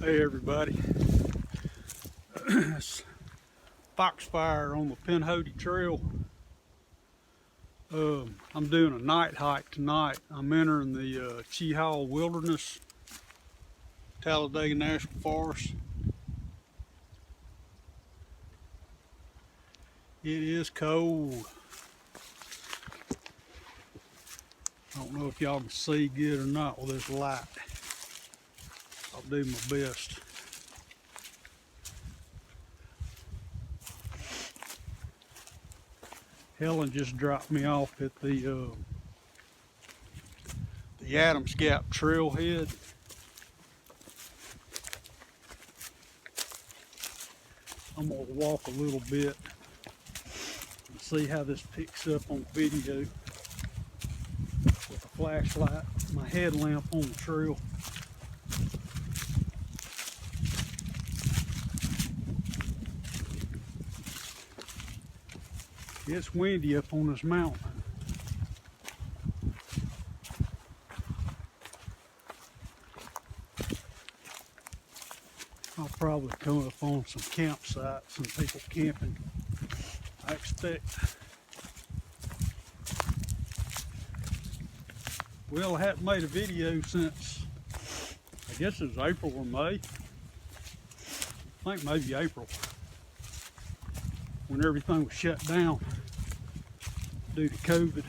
Hey everybody, it's Foxfire on the Pinhoti Trail. I'm doing a night hike tonight. I'm entering the Cheaha Wilderness, Talladega National Forest. It is cold. I don't know if y'all can see good or not with this light. I'll do my best. Helen just dropped me off at the Adams Gap trailhead. I'm gonna walk a little bit and see how this picks up on video with a flashlight, my headlamp on the trail. It's windy up on this mountain. I'll probably come up on some campsites and people camping, I expect. Well, I haven't made a video since, I guess it was April or May. I think maybe April, when everything was shut down due to COVID.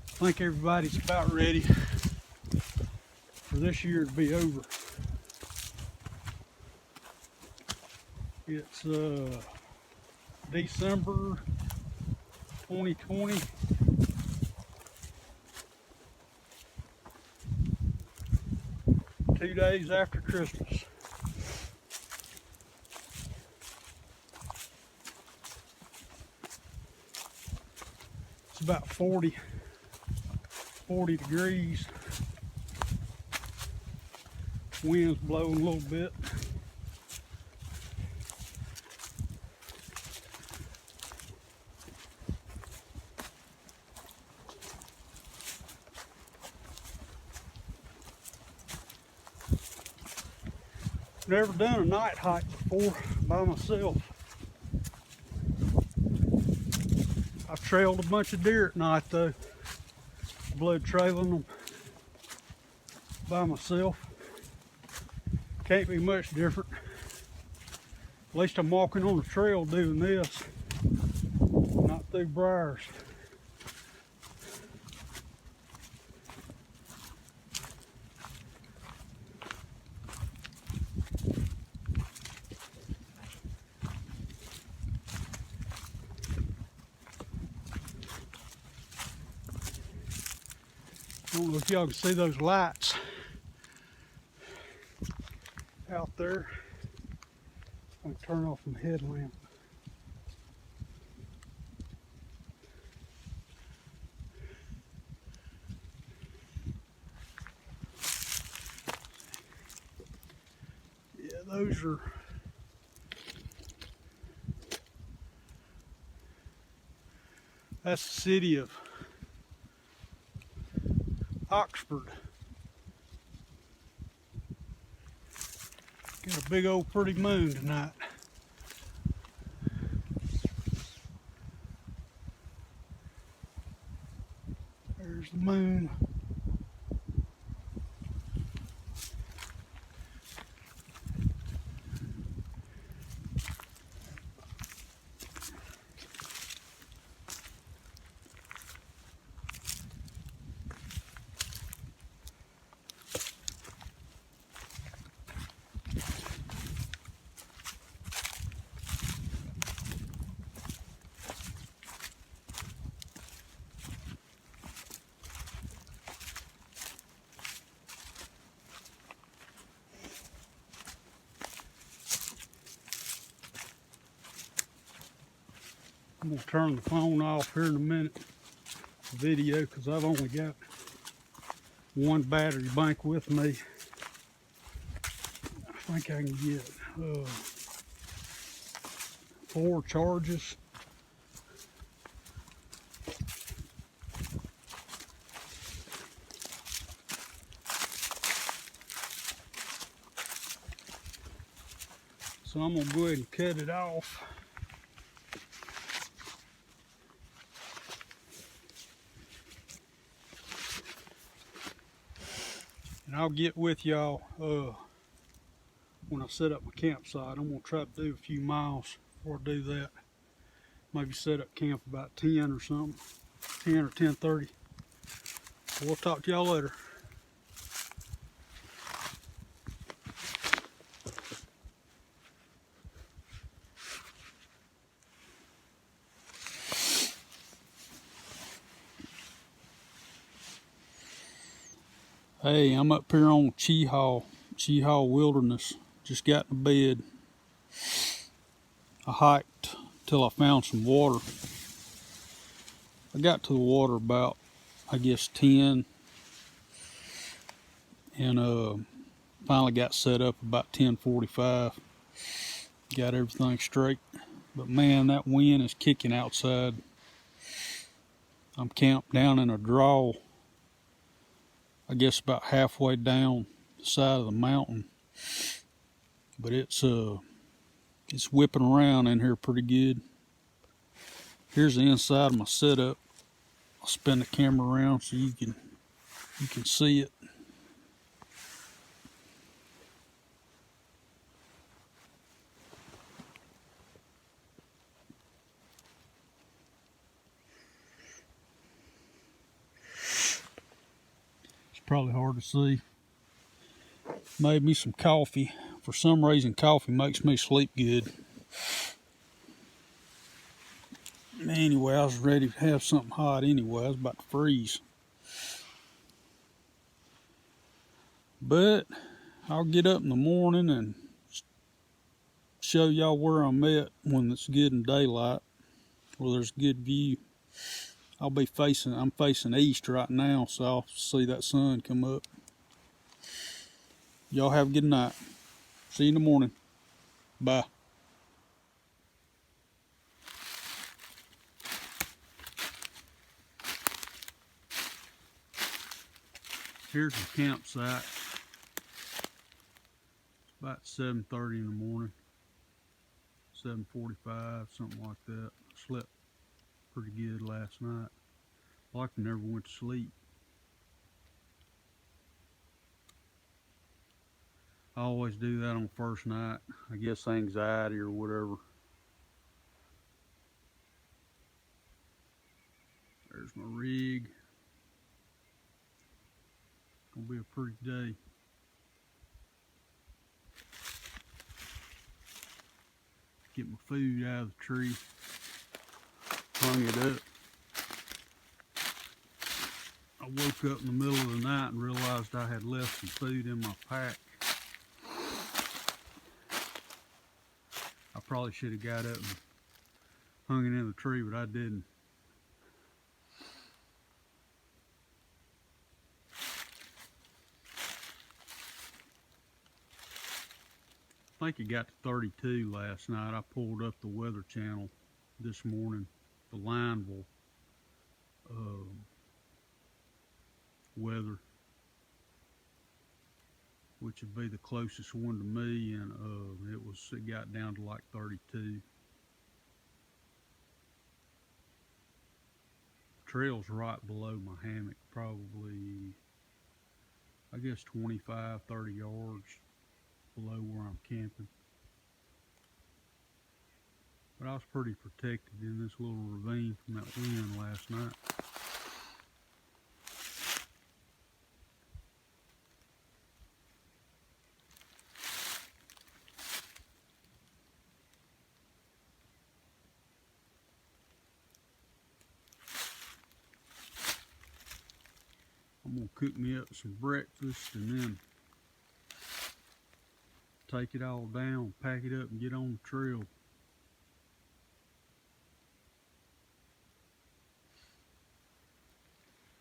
I think everybody's about ready for this year to be over. It's December 2020. Two days after Christmas. It's about 40 degrees. Wind's blowing a little bit. Never done a night hike before by myself. I've trailed a bunch of deer at night though, blood trailing them by myself. Can't be much different. At least I'm walking on the trail doing this, not through briars. I don't know if y'all can see those lights out there. I'm gonna turn off my headlamp. Yeah, those are that's the city of Oxford. Got a big old pretty moon tonight. There's the moon. I'm gonna turn the phone off here in a minute, video, because I've only got one battery bank with me. I think I can get 4 charges. So I'm gonna go ahead and cut it off. And I'll get with y'all when I set up my campsite. I'm gonna try to do a few miles before I do that. Maybe set up camp about 10 or something. 10 or 10:30. We'll talk to y'all later. Hey, I'm up here on Cheaha Wilderness. Just got in bed. I hiked till I found some water. I got to the water about, I guess, 10, and finally got set up about 10:45. Got everything straight. But man, that wind is kicking outside. I'm camped down in a draw, I guess about halfway down the side of the mountain. But it's whipping around in here pretty good. Here's the inside of my setup. I'll spin the camera around so you can see it. It's probably hard to see. Made me some coffee. For some reason, coffee makes me sleep good. Anyway, I was ready to have something hot anyway. I was about to freeze. But I'll get up in the morning and show y'all where I'm at when it's good in daylight, where there's good view. I'm facing east right now, so I'll see that sun come up. Y'all have a good night. See you in the morning. Bye. Here's the campsite. It's about 7:30 in the morning. 7:45, something like that. Slept pretty good last night. Like I never went to sleep. I always do that on the first night. I guess anxiety or whatever. There's my rig. Gonna be a pretty day. Get my food out of the tree. Hung it up. I woke up in the middle of the night and realized I had left some food in my pack. I probably should have got up and hung it in the tree, but I didn't. I think it got to 32 last night. I pulled up the Weather Channel this morning, the Lineville weather, which would be the closest one to me, and it got down to like 32. Trail's right below my hammock, probably, I guess 25, 30 yards below where I'm camping. But I was pretty protected in this little ravine from that wind last night. I'm gonna cook me up some breakfast and then take it all down, pack it up and get on the trail.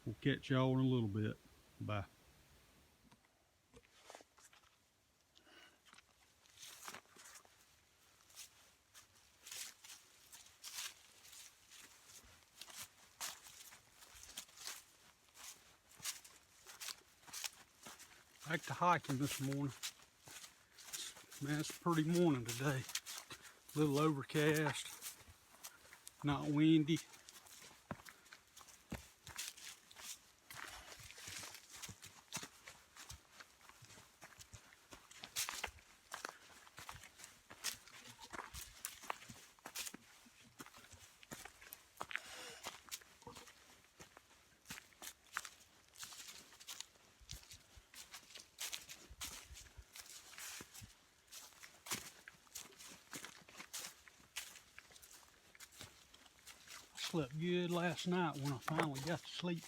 We'll catch y'all in a little bit. Bye. Back to hiking this morning. Man, it's a pretty morning today. A little overcast, not windy. Slept good last night when I finally got to sleep.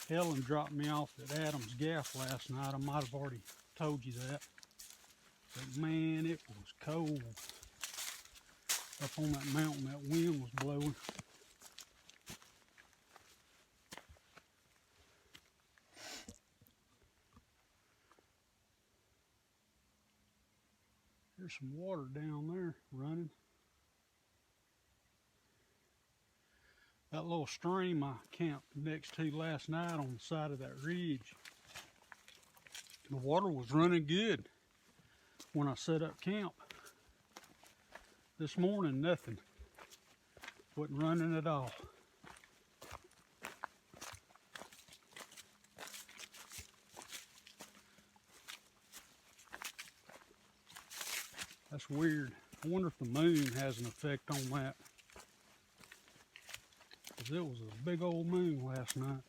Helen dropped me off at Adams Gap last night. I might have already told you that. But man, it was cold. Up on that mountain, that wind was blowing. There's some water down there running. That little stream I camped next to last night on the side of that ridge, the water was running good when I set up camp. This morning, nothing. Wasn't running at all. That's weird. I wonder if the moon has an effect on that. Because it was a big old moon last night.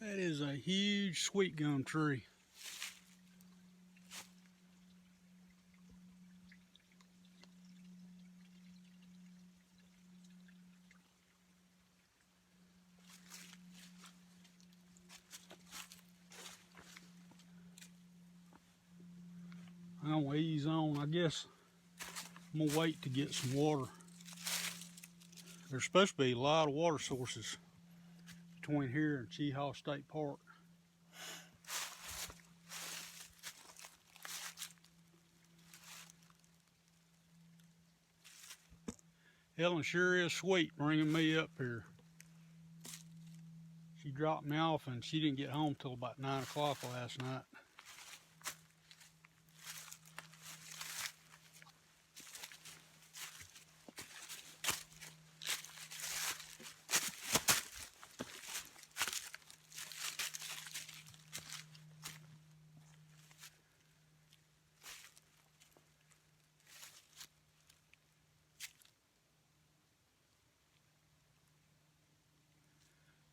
That is a huge sweet gum tree. I'm gonna ease on. I guess I'm gonna wait to get some water. There's supposed to be a lot of water sources between here and Cheaha State Park. Helen sure is sweet bringing me up here. She dropped me off and she didn't get home till about 9 o'clock last night.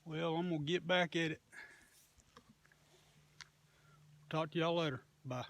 Well, I'm gonna get back at it. Talk to y'all later. Bye.